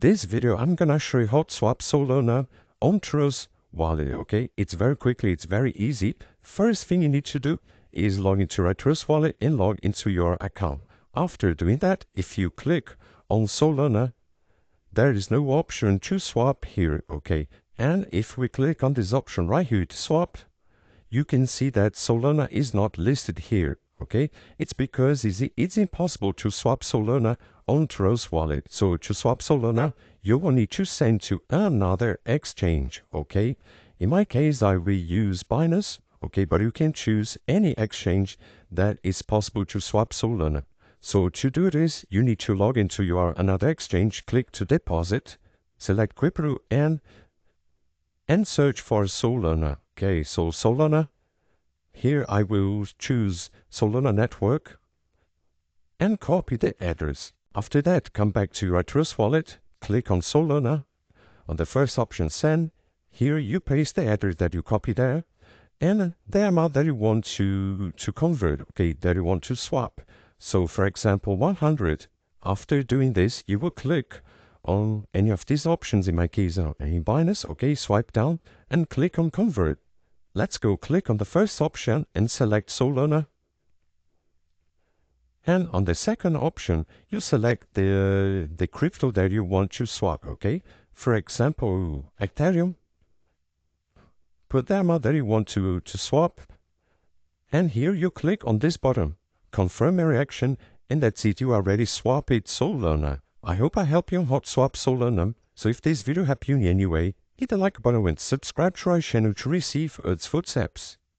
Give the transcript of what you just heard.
this video, I'm gonna show you how to swap Solana on Trust Wallet, okay? It's very quickly, it's very easy. First thing you need to do is log into your Trust Wallet and log into your account. After doing that, if you click on Solana, there is no option to swap here, okay? And if we click on this option right here to swap, you can see that Solana is not listed here, okay? It's because it's impossible to swap Solana on Trust Wallet. So to swap Solana, you will need to send to another exchange, okay? In my case, I will use Binance, okay? But you can choose any exchange that is possible to swap Solana. So to do this, you need to log into your another exchange, click to deposit, select crypto and search for Solana. Okay, so Solana. Here I will choose Solana Network and copy the address. After that, come back to your Trust Wallet, click on Solana. On the first option, send. Here you paste the address that you copy there and the amount that you want to convert, okay, that you want to swap. So for example, 100. After doing this, you will click on any of these options, in my case, in Binance, okay, swipe down and click on convert. Let's go click on the first option and select Solana. And on the second option, you select the crypto that you want to swap, okay? For example, Ethereum. Put the amount that you want to swap. And here you click on this button, confirm your action, and that's it, you already swapped Solana. I hope I helped you hot swap Solana. So if this video helped you in any way, hit the like button and subscribe to our channel to receive its footsteps.